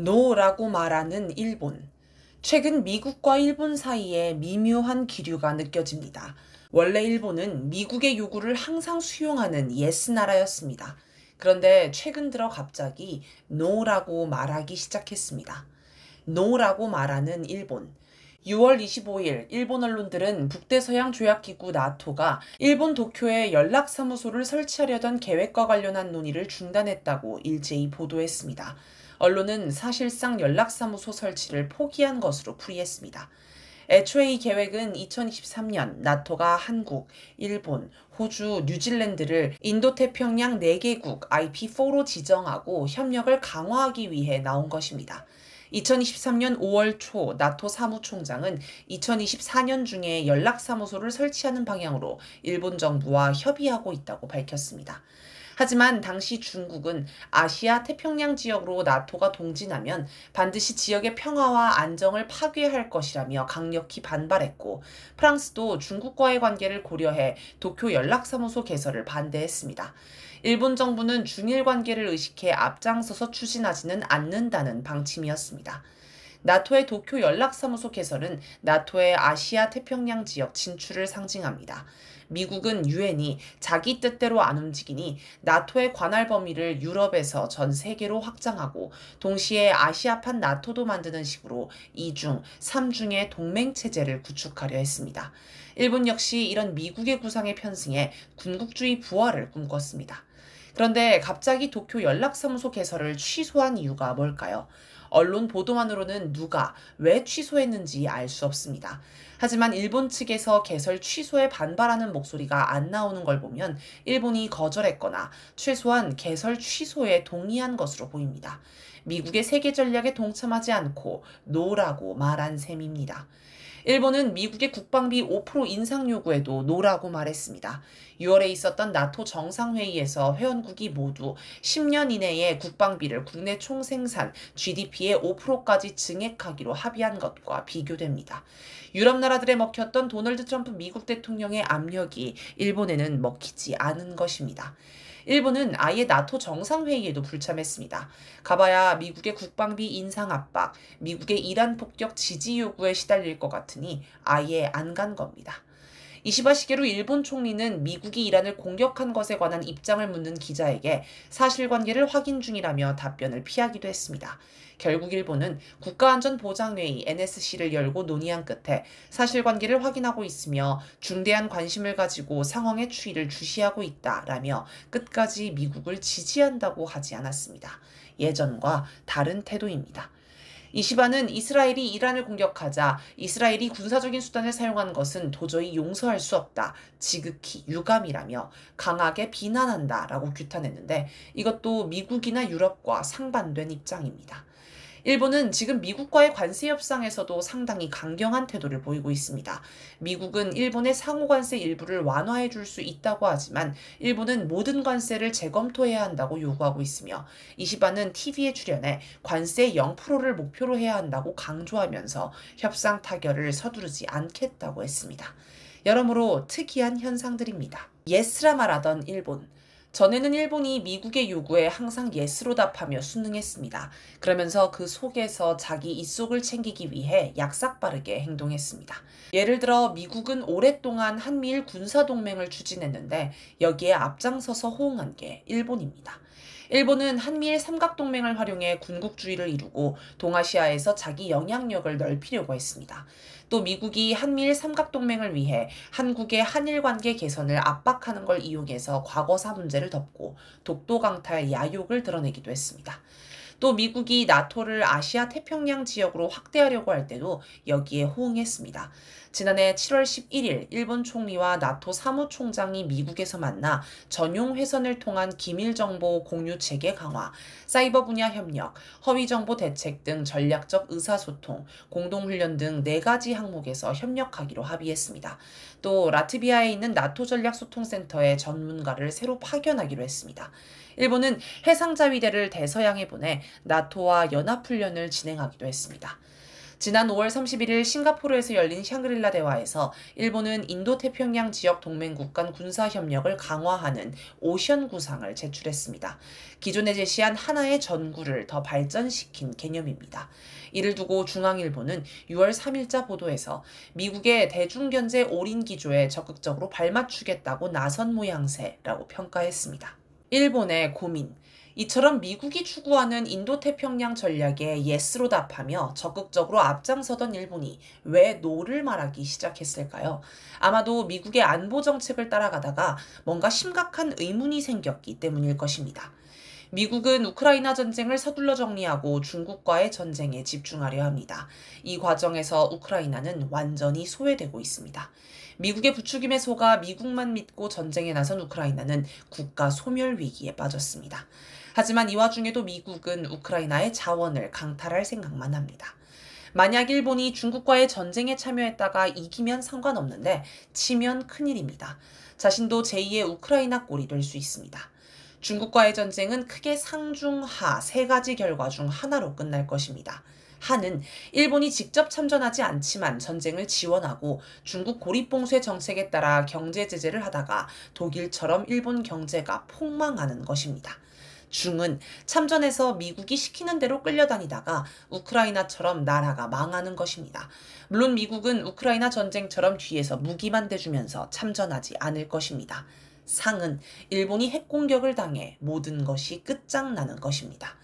노라고 말하는 일본. 최근 미국과 일본 사이에 미묘한 기류가 느껴집니다. 원래 일본은 미국의 요구를 항상 수용하는 예스 나라였습니다. 그런데 최근 들어 갑자기 노라고 말하기 시작했습니다. 노라고 말하는 일본. 6월 25일 일본 언론들은 북대서양 조약기구 나토가 일본 도쿄에 연락사무소를 설치하려던 계획과 관련한 논의를 중단했다고 일제히 보도했습니다. 언론은 사실상 연락사무소 설치를 포기한 것으로 풀이했습니다. 애초에 이 계획은 2023년 나토가 한국, 일본, 호주, 뉴질랜드를 인도태평양 4개국 IP4로 지정하고 협력을 강화하기 위해 나온 것입니다. 2023년 5월 초 나토 사무총장은 2024년 중에 연락사무소를 설치하는 방향으로 일본 정부와 협의하고 있다고 밝혔습니다. 하지만 당시 중국은 아시아 태평양 지역으로 나토가 동진하면 반드시 지역의 평화와 안정을 파괴할 것이라며 강력히 반발했고, 프랑스도 중국과의 관계를 고려해 도쿄 연락사무소 개설을 반대했습니다. 일본 정부는 중일 관계를 의식해 앞장서서 추진하지는 않는다는 방침이었습니다. 나토의 도쿄 연락사무소 개설은 나토의 아시아 태평양 지역 진출을 상징합니다. 미국은 유엔이 자기 뜻대로 안 움직이니 나토의 관할 범위를 유럽에서 전 세계로 확장하고 동시에 아시아판 나토도 만드는 식으로 2중, 3중의 동맹체제를 구축하려 했습니다. 일본 역시 이런 미국의 구상에 편승해 군국주의 부활을 꿈꿨습니다. 그런데 갑자기 도쿄 연락사무소 개설을 취소한 이유가 뭘까요? 언론 보도만으로는 누가 왜 취소했는지 알 수 없습니다. 하지만 일본 측에서 개설 취소에 반발하는 목소리가 안 나오는 걸 보면 일본이 거절했거나 최소한 개설 취소에 동의한 것으로 보입니다. 미국의 세계 전략에 동참하지 않고 노라고 말한 셈입니다. 일본은 미국의 국방비 5% 인상 요구에도 노라고 말했습니다. 6월에 있었던 나토 정상회의에서 회원국이 모두 10년 이내에 국방비를 국내 총생산 GDP의 5%까지 증액하기로 합의한 것과 비교됩니다. 유럽 나라들에 먹혔던 도널드 트럼프 미국 대통령의 압력이 일본에는 먹히지 않은 것입니다. 일본은 아예 나토 정상회의에도 불참했습니다. 가봐야 미국의 국방비 인상 압박, 미국의 이란 폭격 지지 요구에 시달릴 것 같으니 아예 안 간 겁니다. 이시바 시게루 일본 총리는 미국이 이란을 공격한 것에 관한 입장을 묻는 기자에게 사실관계를 확인 중이라며 답변을 피하기도 했습니다. 결국 일본은 국가안전보장회의 NSC를 열고 논의한 끝에 사실관계를 확인하고 있으며 중대한 관심을 가지고 상황의 추이를 주시하고 있다라며 끝까지 미국을 지지한다고 하지 않았습니다. 예전과 다른 태도입니다. 이시바는 이스라엘이 이란을 공격하자 이스라엘이 군사적인 수단을 사용한 것은 도저히 용서할 수 없다. 지극히 유감이라며 강하게 비난한다라고 규탄했는데 이것도 미국이나 유럽과 상반된 입장입니다. 일본은 지금 미국과의 관세 협상에서도 상당히 강경한 태도를 보이고 있습니다. 미국은 일본의 상호 관세 일부를 완화해 줄 수 있다고 하지만 일본은 모든 관세를 재검토해야 한다고 요구하고 있으며 이시바는 TV에 출연해 관세 0%를 목표로 해야 한다고 강조하면서 협상 타결을 서두르지 않겠다고 했습니다. 여러모로 특이한 현상들입니다. 예스라 말하던 일본. 전에는 일본이 미국의 요구에 항상 예스로 답하며 순응했습니다. 그러면서 그 속에서 자기 이속을 챙기기 위해 약삭빠르게 행동했습니다. 예를 들어 미국은 오랫동안 한미일 군사동맹을 추진했는데 여기에 앞장서서 호응한 게 일본입니다. 일본은 한미일 삼각동맹을 활용해 군국주의를 이루고 동아시아에서 자기 영향력을 넓히려고 했습니다. 또 미국이 한미일 삼각동맹을 위해 한국의 한일 관계 개선을 압박하는 걸 이용해서 과거사 문제를 덮고 독도 강탈 야욕을 드러내기도 했습니다. 또 미국이 나토를 아시아 태평양 지역으로 확대하려고 할 때도 여기에 호응했습니다. 지난해 7월 11일 일본 총리와 나토 사무총장이 미국에서 만나 전용 회선을 통한 기밀 정보 공유 체계 강화, 사이버 분야 협력, 허위 정보 대책 등 전략적 의사소통, 공동훈련 등 4가지 항목에서 협력하기로 합의했습니다. 또 라트비아에 있는 나토 전략소통센터의 전문가를 새로 파견하기로 했습니다. 일본은 해상자위대를 대서양에 보내 나토와 연합훈련을 진행하기도 했습니다. 지난 5월 31일 싱가포르에서 열린 샹그릴라 대화에서 일본은 인도태평양 지역 동맹국 간 군사협력을 강화하는 오션 구상을 제출했습니다. 기존에 제시한 하나의 전구를 더 발전시킨 개념입니다. 이를 두고 중앙일보는 6월 3일자 보도에서 미국의 대중견제 올인 기조에 적극적으로 발맞추겠다고 나선 모양새라고 평가했습니다. 일본의 고민. 이처럼 미국이 추구하는 인도태평양 전략에 예스로 답하며 적극적으로 앞장서던 일본이 왜 노를 말하기 시작했을까요? 아마도 미국의 안보 정책을 따라가다가 뭔가 심각한 의문이 생겼기 때문일 것입니다. 미국은 우크라이나 전쟁을 서둘러 정리하고 중국과의 전쟁에 집중하려 합니다. 이 과정에서 우크라이나는 완전히 소외되고 있습니다. 미국의 부추김에 속아 미국만 믿고 전쟁에 나선 우크라이나는 국가 소멸 위기에 빠졌습니다. 하지만 이 와중에도 미국은 우크라이나의 자원을 강탈할 생각만 합니다. 만약 일본이 중국과의 전쟁에 참여했다가 이기면 상관없는데 치면 큰일입니다. 자신도 제2의 우크라이나 꼴이 될 수 있습니다. 중국과의 전쟁은 크게 상중하 세 가지 결과 중 하나로 끝날 것입니다. 하는 일본이 직접 참전하지 않지만 전쟁을 지원하고 중국 고립봉쇄 정책에 따라 경제 제재를 하다가 독일처럼 일본 경제가 폭망하는 것입니다. 중은 참전해서 미국이 시키는 대로 끌려다니다가 우크라이나처럼 나라가 망하는 것입니다. 물론 미국은 우크라이나 전쟁처럼 뒤에서 무기만 대주면서 참전하지 않을 것입니다. 상은 일본이 핵공격을 당해 모든 것이 끝장나는 것입니다.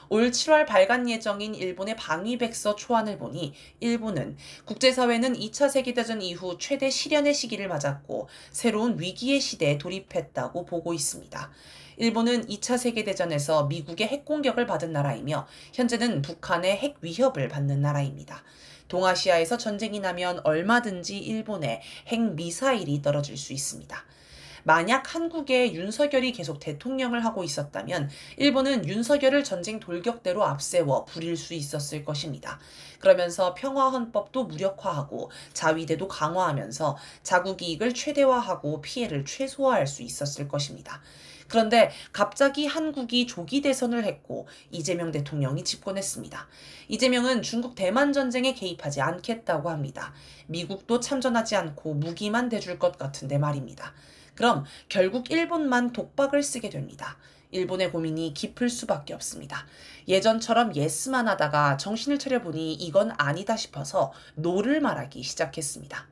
올 7월 발간 예정인 일본의 방위백서 초안을 보니 일본은 국제사회는 2차 세계대전 이후 최대 시련의 시기를 맞았고 새로운 위기의 시대에 돌입했다고 보고 있습니다. 일본은 2차 세계대전에서 미국의 핵공격을 받은 나라이며 현재는 북한의 핵 위협을 받는 나라입니다. 동아시아에서 전쟁이 나면 얼마든지 일본에 핵미사일이 떨어질 수 있습니다. 만약 한국에 윤석열이 계속 대통령을 하고 있었다면 일본은 윤석열을 전쟁 돌격대로 앞세워 부릴 수 있었을 것입니다. 그러면서 평화헌법도 무력화하고 자위대도 강화하면서 자국 이익을 최대화하고 피해를 최소화할 수 있었을 것입니다. 그런데 갑자기 한국이 조기 대선을 했고 이재명 대통령이 집권했습니다. 이재명은 중국 대만 전쟁에 개입하지 않겠다고 합니다. 미국도 참전하지 않고 무기만 대줄 것 같은데 말입니다. 그럼 결국 일본만 독박을 쓰게 됩니다. 일본의 고민이 깊을 수밖에 없습니다. 예전처럼 예스만 하다가 정신을 차려보니 이건 아니다 싶어서 노를 말하기 시작했습니다.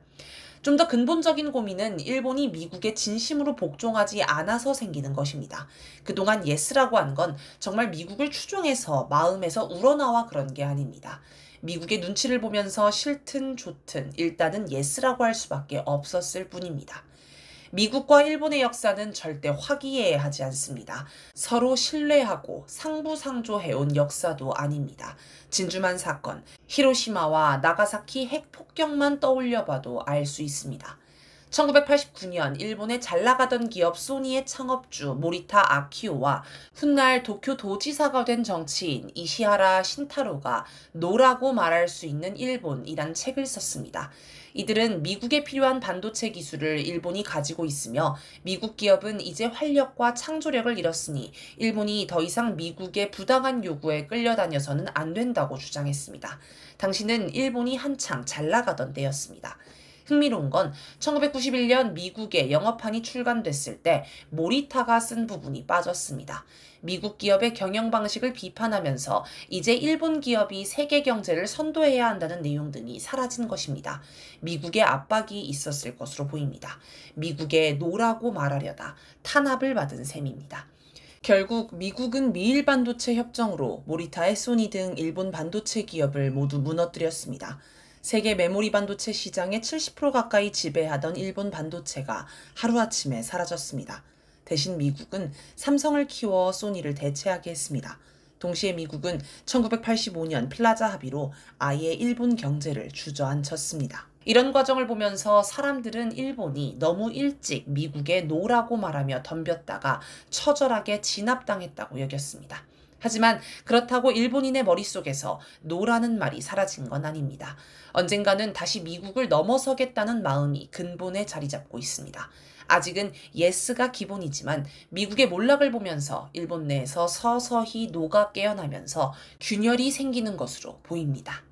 좀 더 근본적인 고민은 일본이 미국에 진심으로 복종하지 않아서 생기는 것입니다. 그동안 예스라고 한 건 정말 미국을 추종해서 마음에서 우러나와 그런 게 아닙니다. 미국의 눈치를 보면서 싫든 좋든 일단은 예스라고 할 수밖에 없었을 뿐입니다. 미국과 일본의 역사는 절대 화기애애하지 않습니다. 서로 신뢰하고 상부상조해온 역사도 아닙니다. 진주만 사건, 히로시마와 나가사키 핵 폭격만 떠올려봐도 알 수 있습니다. 1989년 일본의 잘나가던 기업 소니의 창업주 모리타 아키오와 훗날 도쿄 도지사가 된 정치인 이시하라 신타로가 노라고 말할 수 있는 일본이란 책을 썼습니다. 이들은 미국에 필요한 반도체 기술을 일본이 가지고 있으며 미국 기업은 이제 활력과 창조력을 잃었으니 일본이 더 이상 미국의 부당한 요구에 끌려다녀서는 안 된다고 주장했습니다. 당시는 일본이 한창 잘나가던 때였습니다. 흥미로운 건 1991년 미국에 영업판이 출간됐을 때 모리타가 쓴 부분이 빠졌습니다. 미국 기업의 경영 방식을 비판하면서 이제 일본 기업이 세계 경제를 선도해야 한다는 내용 등이 사라진 것입니다. 미국의 압박이 있었을 것으로 보입니다. 미국에 노라고 말하려다 탄압을 받은 셈입니다. 결국 미국은 미일 반도체 협정으로 모리타의 소니 등 일본 반도체 기업을 모두 무너뜨렸습니다. 세계 메모리 반도체 시장의 70% 가까이 지배하던 일본 반도체가 하루아침에 사라졌습니다. 대신 미국은 삼성을 키워 소니를 대체하게 했습니다. 동시에 미국은 1985년 플라자 합의로 아예 일본 경제를 주저앉혔습니다. 이런 과정을 보면서 사람들은 일본이 너무 일찍 미국에 노라고 말하며 덤볐다가 처절하게 진압당했다고 여겼습니다. 하지만 그렇다고 일본인의 머릿속에서 노라는 말이 사라진 건 아닙니다. 언젠가는 다시 미국을 넘어서겠다는 마음이 근본에 자리 잡고 있습니다. 아직은 예스가 기본이지만 미국의 몰락을 보면서 일본 내에서 서서히 노가 깨어나면서 균열이 생기는 것으로 보입니다.